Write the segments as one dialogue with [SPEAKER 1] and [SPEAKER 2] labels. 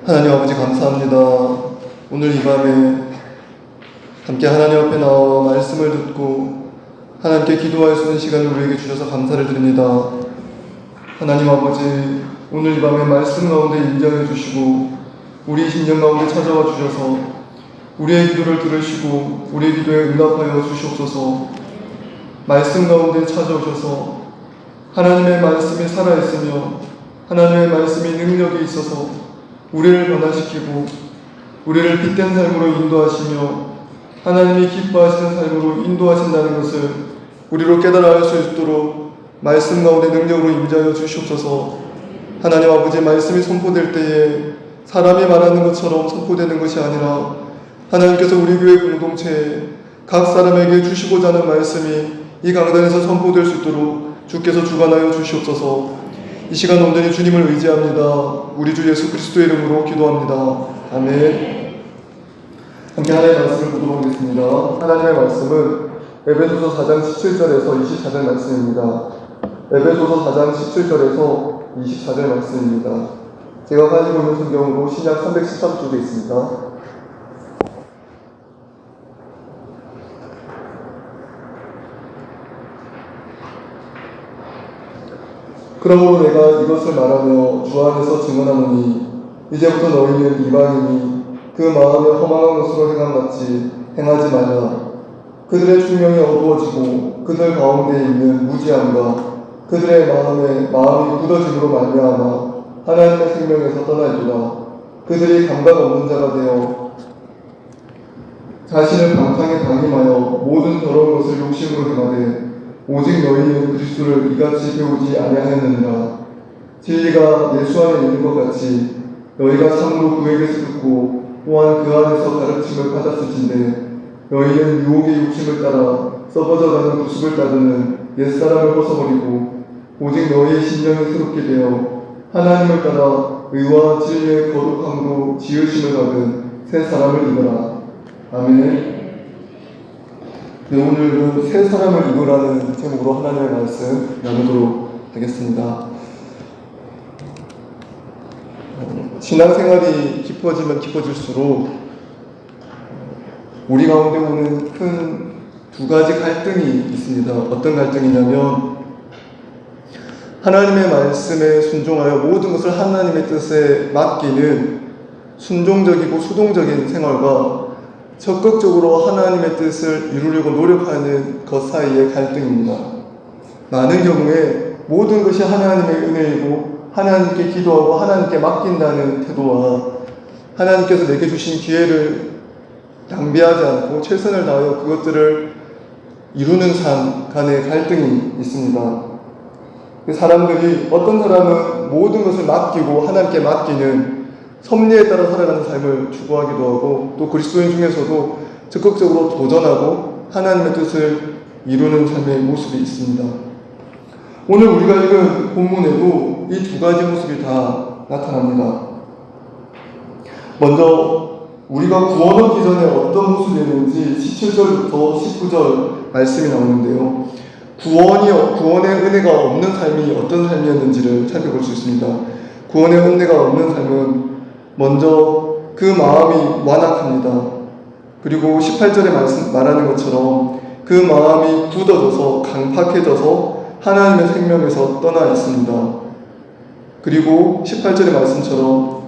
[SPEAKER 1] 하나님 아버지 감사합니다. 오늘 이 밤에 함께 하나님 앞에 나와 말씀을 듣고 하나님께 기도할 수 있는 시간을 우리에게 주셔서 감사를 드립니다. 하나님 아버지, 오늘 이 밤에 말씀 가운데 인정해 주시고 우리 심령 가운데 찾아와 주셔서 우리의 기도를 들으시고 우리의 기도에 응답하여 주시옵소서. 말씀 가운데 찾아오셔서 하나님의 말씀이 살아있으며 하나님의 말씀이 능력이 있어서 우리를 변화시키고 우리를 빛된 삶으로 인도하시며 하나님이 기뻐하시는 삶으로 인도하신다는 것을 우리로 깨달아 알 수 있도록 말씀 가운데 능력으로 임재하여 주시옵소서. 하나님 아버지, 말씀이 선포될 때에 사람이 말하는 것처럼 선포되는 것이 아니라 하나님께서 우리 교회 공동체에 각 사람에게 주시고자 하는 말씀이 이 강단에서 선포될 수 있도록 주께서 주관하여 주시옵소서. 이 시간 온전히 주님을 의지합니다. 우리 주 예수 그리스도의 이름으로 기도합니다. 아멘. 함께 하나님의 말씀을 보도록 하겠습니다. 하나님의 말씀은 에베소서 4장 17절에서 24절 말씀입니다. 에베소서 4장 17절에서 24절 말씀입니다. 제가 가지고 있는 성경으로 신약 313쪽에 있습니다. 그러므로 내가 이것을 말하며 주 안에서 증언하노니 이제부터 너희는 이방인이 그 마음에 허망한 것으로 행함같이 행하지 말라. 그들의 충명이 어두워지고 그들 가운데 있는 무지함과 그들의 마음이 굳어짐으로 말미암아 하나님의 생명에서 떠날지라. 그들이 감각 없는 자가 되어 자신을 방탕에 방임하여 모든 더러운 것을 욕심으로 행하되 오직 너희는 그리스도를 이같이 배우지 아니하였느니라. 진리가 예수 안에 있는 것 같이 너희가 참으로 그에게서 듣고 또한 그 안에서 가르침을 받았을진데 너희는 유혹의 욕심을 따라 썩어져가는 구습을 따르는 옛사람을 벗어버리고 오직 너희의 심령이 새롭게 되어 하나님을 따라 의와 진리의 거룩함으로 지으심을 받은 새 사람을 입으라. 아멘. 네, 오늘은 새 사람을 입으라는 제목으로 하나님의 말씀 나누도록 하겠습니다. 신앙생활이 깊어지면 깊어질수록 우리 가운데 오는 큰 두 가지 갈등이 있습니다. 어떤 갈등이냐면 하나님의 말씀에 순종하여 모든 것을 하나님의 뜻에 맡기는 순종적이고 수동적인 생활과 적극적으로 하나님의 뜻을 이루려고 노력하는 것 사이의 갈등입니다. 많은 경우에 모든 것이 하나님의 은혜이고 하나님께 기도하고 하나님께 맡긴다는 태도와 하나님께서 내게 주신 기회를 낭비하지 않고 최선을 다하여 그것들을 이루는 삶 간의 갈등이 있습니다. 사람들이 어떤 사람은 모든 것을 맡기고 하나님께 맡기는 섭리에 따라 살아가는 삶을 추구하기도 하고 또 그리스도인 중에서도 적극적으로 도전하고 하나님의 뜻을 이루는 삶의 모습이 있습니다. 오늘 우리가 읽은 본문에도 이 두 가지 모습이 다 나타납니다. 먼저 우리가 구원 얻기 전에 어떤 모습이었는지 17절부터 19절 말씀이 나오는데요. 구원의 은혜가 없는 삶이 어떤 삶이었는지를 살펴볼 수 있습니다. 구원의 은혜가 없는 삶은 먼저 그 마음이 완악합니다. 그리고 18절에 말하는 것처럼 그 마음이 굳어져서 강팍해져서 하나님의 생명에서 떠나 있습니다. 그리고 18절의 말씀처럼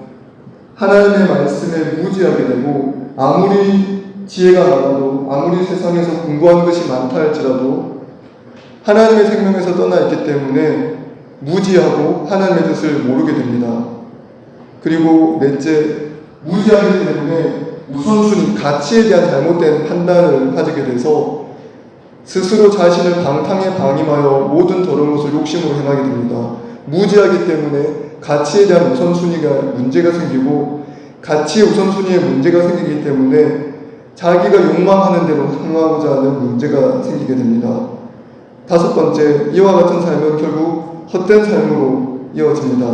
[SPEAKER 1] 하나님의 말씀에 무지하게 되고 아무리 지혜가 많아도 아무리 세상에서 공부한 것이 많다 할지라도 하나님의 생명에서 떠나 있기 때문에 무지하고 하나님의 뜻을 모르게 됩니다. 그리고 넷째, 무지하기 때문에 우선순위, 가치에 대한 잘못된 판단을 가지게 돼서 스스로 자신을 방탕에 방임하여 모든 더러운 것을 욕심으로 행하게 됩니다. 무지하기 때문에 가치에 대한 우선순위가 문제가 생기고 가치의 우선순위에 문제가 생기기 때문에 자기가 욕망하는 대로 행하고자 하는 문제가 생기게 됩니다. 다섯 번째, 이와 같은 삶은 결국 헛된 삶으로 이어집니다.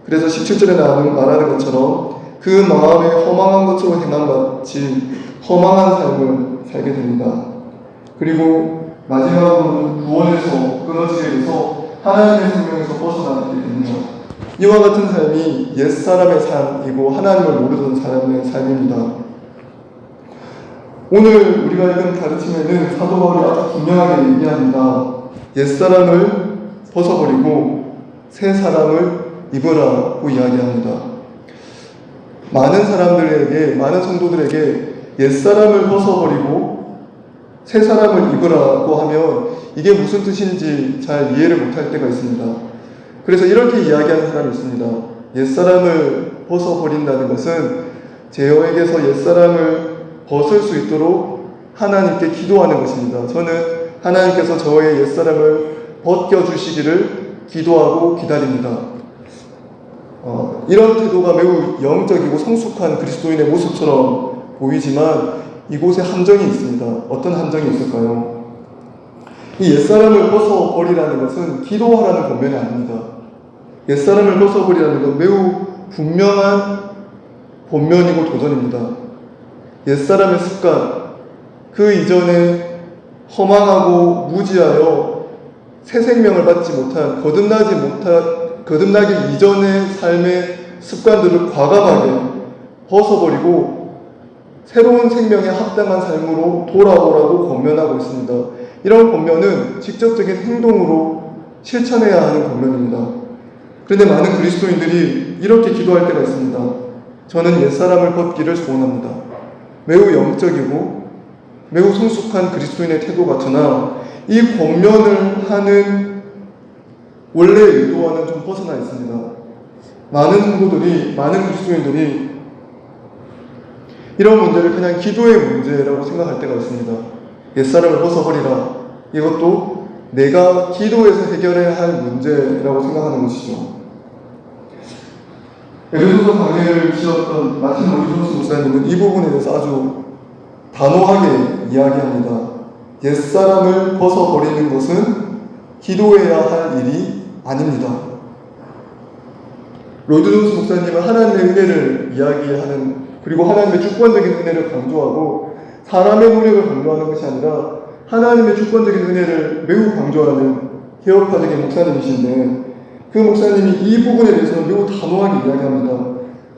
[SPEAKER 1] 그래서 17절에 말하는 것처럼 그 마음에 허망한 것으로 행함같이 허망한 삶을 살게 됩니다. 그리고 마지막으로는 구원에서 끊어지게 돼서 하나님의 생명에서 벗어나게 됩니다. 이와 같은 삶이 옛사람의 삶이고 하나님을 모르던 사람의 삶입니다. 오늘 우리가 읽은 가르침에는 사도 바울이 아주 분명하게 얘기합니다. 옛사람을 벗어버리고 새 사람을 입으라고 이야기합니다. 많은 사람들에게, 많은 성도들에게 옛사람을 벗어버리고 새 사람을 입으라고 하면 이게 무슨 뜻인지 잘 이해를 못할 때가 있습니다. 그래서 이렇게 이야기하는 사람이 있습니다. 옛사람을 벗어버린다는 것은 제어에게서 옛사람을 벗을 수 있도록 하나님께 기도하는 것입니다. 저는 하나님께서 저의 옛사람을 벗겨주시기를 기도하고 기다립니다. 이런 태도가 매우 영적이고 성숙한 그리스도인의 모습처럼 보이지만 이곳에 함정이 있습니다. 어떤 함정이 있을까요? 이 옛사람을 벗어버리라는 것은 기도하라는 권면이 아닙니다. 옛사람을 벗어버리라는 건 매우 분명한 권면이고 도전입니다. 옛사람의 습관, 그 이전에 허망하고 무지하여 새 생명을 받지 못한, 거듭나기 이전의 삶의 습관들을 과감하게 벗어버리고 새로운 생명에 합당한 삶으로 돌아오라고 권면하고 있습니다. 이런 권면은 직접적인 행동으로 실천해야 하는 권면입니다. 그런데 많은 그리스도인들이 이렇게 기도할 때가 있습니다. 저는 옛사람을 벗기를 소원합니다. 매우 영적이고 매우 성숙한 그리스도인의 태도 같으나 이 권면을 하는 원래 의도와는 좀 벗어나 있습니다. 많은 성도들이, 많은 그리스도인들이 이런 문제를 그냥 기도의 문제라고 생각할 때가 있습니다. 옛사람을 벗어버리라. 이것도 내가 기도에서 해결해야 할 문제라고 생각하는 것이죠. 에베소서 강해를 지었던 마틴 로이드 목사님은 이 부분에 대해서 아주 단호하게 이야기합니다. 옛사람을 벗어버리는 것은 기도해야 할 일이 아닙니다. 로이드 존스 목사님은 하나님의 은혜를 이야기하는, 그리고 하나님의 주권적인 은혜를 강조하고 사람의 노력을 강조하는 것이 아니라 하나님의 주권적인 은혜를 매우 강조하는 개혁파적인 목사님이신데, 그 목사님이 이 부분에 대해서는 매우 단호하게 이야기합니다.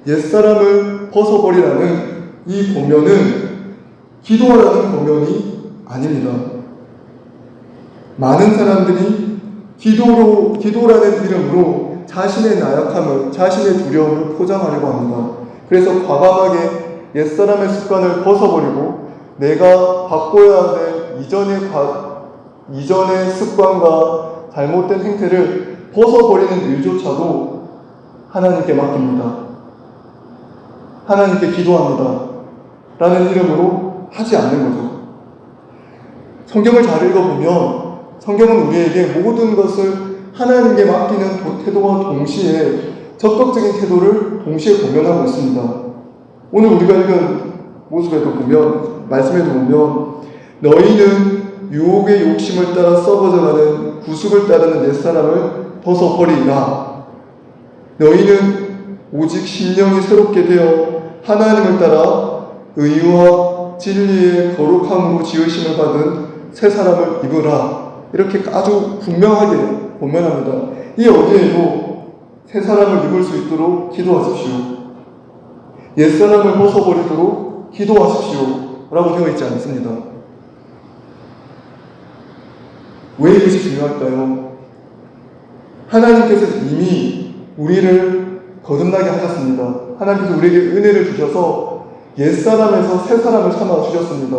[SPEAKER 1] 옛사람을 벗어버리라는 이 권면은 기도하라는 권면이 아닙니다. 많은 사람들이 기도라는 이름으로 자신의 나약함을, 자신의 두려움을 포장하려고 합니다. 그래서 과감하게 옛사람의 습관을 벗어버리고 내가 바꿔야 될 이전의 습관과 잘못된 행태를 벗어버리는 일조차도 하나님께 맡깁니다. 하나님께 기도합니다. 라는 이름으로 하지 않는 거죠. 성경을 잘 읽어보면 성경은 우리에게 모든 것을 하나님께 맡기는 태도와 동시에 적극적인 태도를 동시에 권면하고 있습니다. 오늘 우리가 읽은 모습에도 보면, 말씀에도 보면 너희는 유혹의 욕심을 따라 썩어져가는 구습을 따르는 옛사람을 벗어버리라. 너희는 오직 심령이 새롭게 되어 하나님을 따라 의와 진리의 거룩함으로 지으심을 받은 새 사람을 입으라. 이렇게 아주 분명하게 권면합니다. 이 어디에도 새 사람을 입을 수 있도록 기도하십시오. 옛사람을 벗어버리도록 기도하십시오. 라고 되어 있지 않습니다. 왜 이것이 중요할까요? 하나님께서 이미 우리를 거듭나게 하셨습니다. 하나님께서 우리에게 은혜를 주셔서 옛사람에서 새 사람을 삼아 주셨습니다.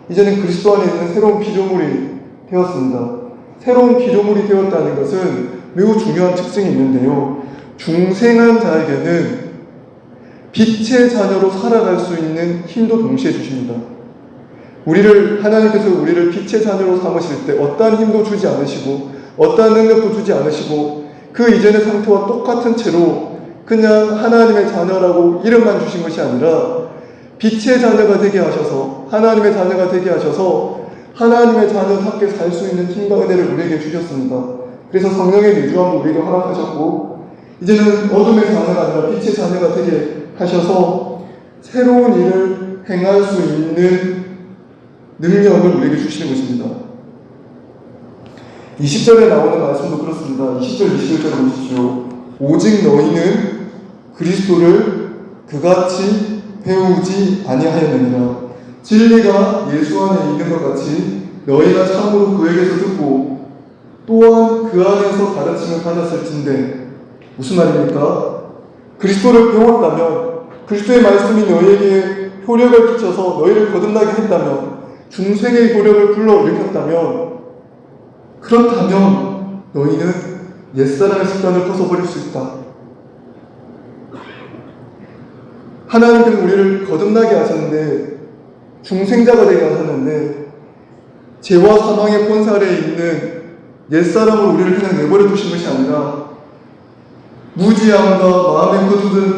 [SPEAKER 1] 이제는 그리스도 안에 있는 새로운 피조물이 되었습니다. 새로운 피조물이 되었다는 것은 매우 중요한 특징이 있는데요. 중생한 자에게는 빛의 자녀로 살아갈 수 있는 힘도 동시에 주십니다. 하나님께서 우리를 빛의 자녀로 삼으실 때 어떠한 힘도 주지 않으시고 어떠한 능력도 주지 않으시고 그 이전의 상태와 똑같은 채로 그냥 하나님의 자녀라고 이름만 주신 것이 아니라 빛의 자녀가 되게 하셔서, 하나님의 자녀가 되게 하셔서 하나님의 자녀답게 살 수 있는 힘과 은혜를 우리에게 주셨습니다. 그래서 성령의 내주함도 우리에게 허락하셨고 이제는 어둠의 자녀가 아니라 빛의 자녀가 되게 하셔서 새로운 일을 행할 수 있는 능력을 우리에게 주시는 것입니다. 20절에 나오는 말씀도 그렇습니다. 20절, 21절 보십시오. 오직 너희는 그리스도를 그같이 배우지 아니하였느니라. 진리가 예수 안에 있는 것 같이 너희가 참으로 그에게서 듣고 또한 그 안에서 가르침을 받았을진데, 무슨 말입니까? 그리스도를 배웠다면, 그리스도의 말씀이 너희에게 효력을 끼쳐서 너희를 거듭나게 했다면, 중생의 효력을 불러일으켰다면, 그렇다면 너희는 옛사람의 습관을 벗어버릴 수 있다. 하나님께서 우리를 거듭나게 하셨는데, 중생자가 되게 하셨는데, 죄와 사망의 본사 아래에 있는 옛사람으로 우리를 그냥 내버려 두신 것이 아니라 무지함과 마음의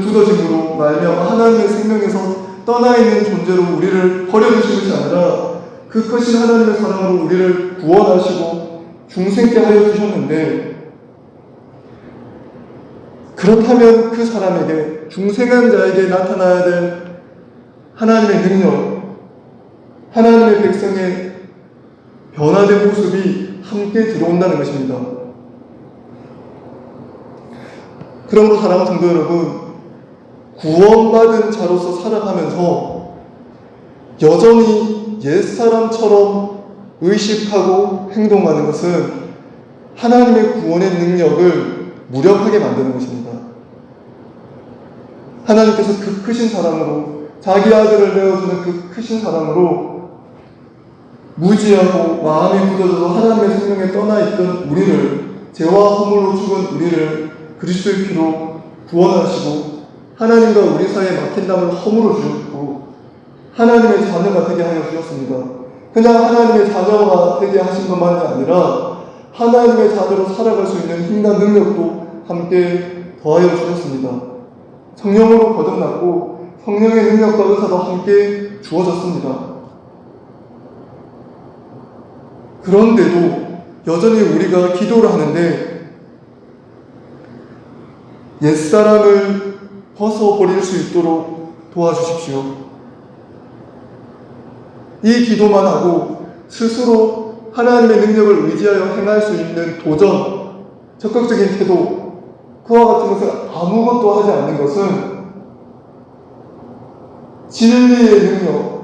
[SPEAKER 1] 굳어짐으로 말미암아 하나님의 생명에서 떠나 있는 존재로 우리를 버려두신 것이 아니라 그 크신 하나님의 사랑으로 우리를 구원하시고 중생케 하여 주셨는데, 그렇다면 그 사람에게, 중생한 자에게 나타나야 될 하나님의 능력, 하나님의 백성의 변화된 모습이 함께 들어온다는 것입니다. 그러므로 사랑하는 성도 여러분, 구원받은 자로서 살아가면서 여전히 옛사람처럼 의식하고 행동하는 것은 하나님의 구원의 능력을 무력하게 만드는 것입니다. 하나님께서 그 크신 사랑으로, 자기 아들을 내어주는 그 크신 사랑으로 무지하고 마음이 굳어져서 하나님의 생명에 떠나 있던 우리를, 죄와 허물로 죽은 우리를 그리스도의 피로 구원하시고 하나님과 우리 사이에 막힌 담을 허물어 주셨고 하나님의 자녀가 되게 하여 주셨습니다. 그냥 하나님의 자녀가 되게 하신 것만이 아니라 하나님의 자녀로 살아갈 수 있는 힘과 능력도 함께 더하여 주셨습니다. 성령으로 거듭났고 성령의 능력과 은사도 함께 주어졌습니다. 그런데도 여전히 우리가 기도를 하는데 옛사람을 벗어버릴 수 있도록 도와주십시오. 이 기도만 하고 스스로 하나님의 능력을 의지하여 행할 수 있는 도전, 적극적인 태도, 그와 같은 것을 아무것도 하지 않는 것은 진리의 능력,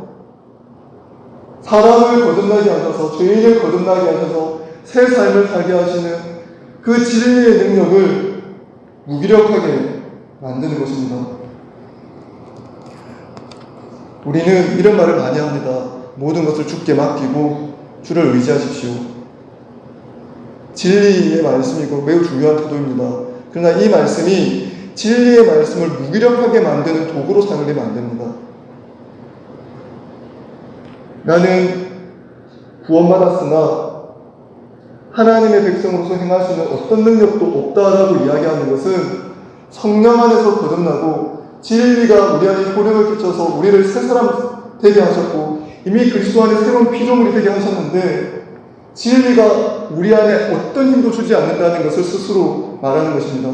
[SPEAKER 1] 사람을 거듭나게 하셔서, 죄인을 거듭나게 하셔서 새 삶을 살게 하시는 그 진리의 능력을 무기력하게 만드는 것입니다. 우리는 이런 말을 많이 합니다. 모든 것을 주께 맡기고 주를 의지하십시오. 진리의 말씀이고 매우 중요한 태도입니다. 그러나 이 말씀이 진리의 말씀을 무기력하게 만드는 도구로 사용되면 안 됩니다. 나는 구원받았으나 하나님의 백성으로서 행할 수 있는 어떤 능력도 없다라고 이야기하는 것은 성령 안에서 거듭나고 진리가 우리 안에 효력을 끼쳐서 우리를 새 사람 되게 하셨고 이미 그리스도 안에 새로운 피조물이 되게 하셨는데 진리가 우리 안에 어떤 힘도 주지 않는다는 것을 스스로 말하는 것입니다.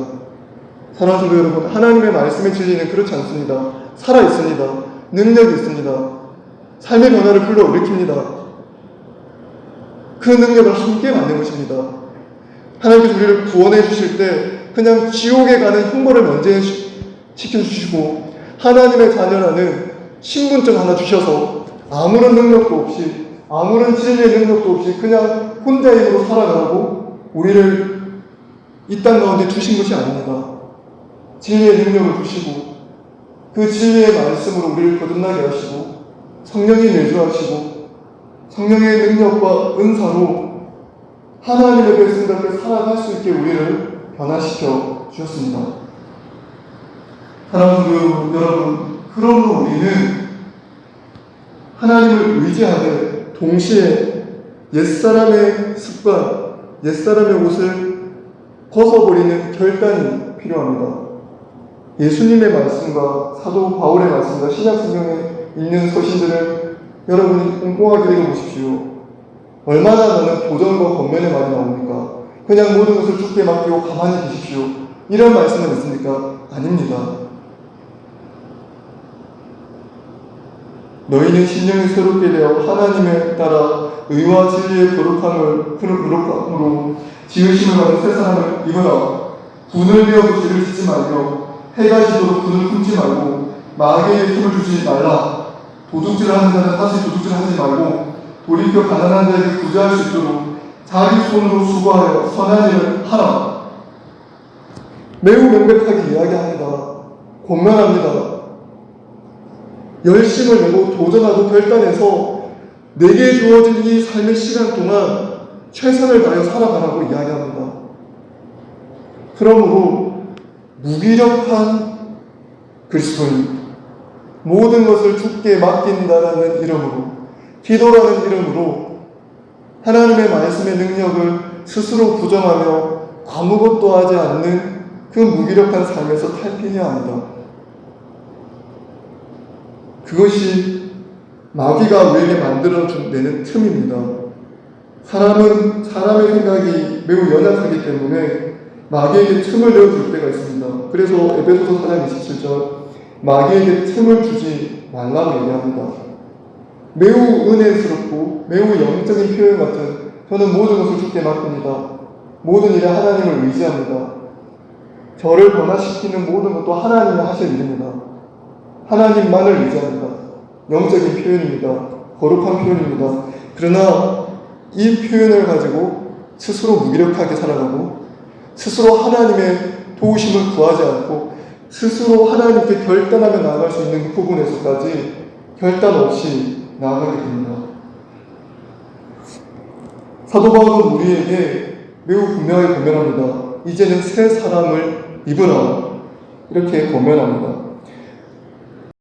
[SPEAKER 1] 사랑하는 성도 여러분, 하나님의 말씀의 진리는 그렇지 않습니다. 살아있습니다. 능력이 있습니다. 삶의 변화를 불러일으킵니다. 그 능력을 함께 만든 것입니다. 하나님께서 우리를 구원해 주실 때 그냥 지옥에 가는 형벌을 면제시켜주시고 하나님의 자녀라는 신분증 하나 주셔서 아무런 능력도 없이, 아무런 진리의 능력도 없이 그냥 혼자의 힘으로 살아가고 우리를 이 땅 가운데 두신 것이 아닙니다. 진리의 능력을 주시고 그 진리의 말씀으로 우리를 거듭나게 하시고 성령이 내주하시고 성령의 능력과 은사로 하나님의 백성답게 살아갈 수 있게 우리를 변화시켜 주셨습니다. 사랑하는 여러분, 그러므로 우리는 하나님을 의지하되 동시에 옛사람의 습관, 옛사람의 옷을 벗어버리는 결단이 필요합니다. 예수님의 말씀과 사도 바울의 말씀과 신약 성경에 있는 서신들을 여러분이 꼼꼼하게 읽어보십시오. 얼마나 많은 도전과 권면의 말이 나옵니까? 그냥 모든 것을 주께 맡기고 가만히 계십시오. 이런 말씀은 있습니까? 아닙니다. 너희는 신령이 새롭게 되어 하나님에 따라 의와 진리의 거룩함으로 지으심을 받은 새 사람을 입으라. 군을 내어도 죄를 짓지 말며 해가 지도록 군을 품지 말고 마귀에게 틈을 주지 말라. 도둑질을 하는 자는 다시 도둑질하지 말고 돌이켜 가난한 자에게 구제할 수 있도록 자기 손으로 수고하여 선한 일을 하라. 매우 명백하게 이야기합니다. 권면합니다. 열심을 내고 도전하고 결단해서 내게 주어진 이 삶의 시간 동안 최선을 다하여 살아가라고 이야기합니다. 그러므로 무기력한 그리스도인, 모든 것을 주께 맡긴다라는 이름으로, 기도라는 이름으로 하나님의 말씀의 능력을 스스로 부정하며 아무것도 하지 않는 그 무기력한 삶에서 탈피해야 합니다. 그것이 마귀가 우리에게 만들어내는 틈입니다. 사람은 사람의 생각이 매우 연약하기 때문에 마귀에게 틈을 내어줄 때가 있습니다. 그래서 에베소서 4장 27절 마귀에게 틈을 주지 말라고 얘기합니다. 매우 은혜스럽고 매우 영적인 표현 같은, 저는 모든 것을 주께 맡깁니다. 모든 일에 하나님을 의지합니다. 저를 변화시키는 모든 것도 하나님이 하실 일입니다. 하나님만을 의지합니다. 영적인 표현입니다. 거룩한 표현입니다. 그러나 이 표현을 가지고 스스로 무기력하게 살아가고 스스로 하나님의 도우심을 구하지 않고 스스로 하나님께 결단하며 나아갈 수 있는 그 부분에서까지 결단 없이 나아가게 됩니다. 사도 바울은 우리에게 매우 분명하게 권면합니다. 이제는 새 사람을 입으라. 이렇게 권면합니다.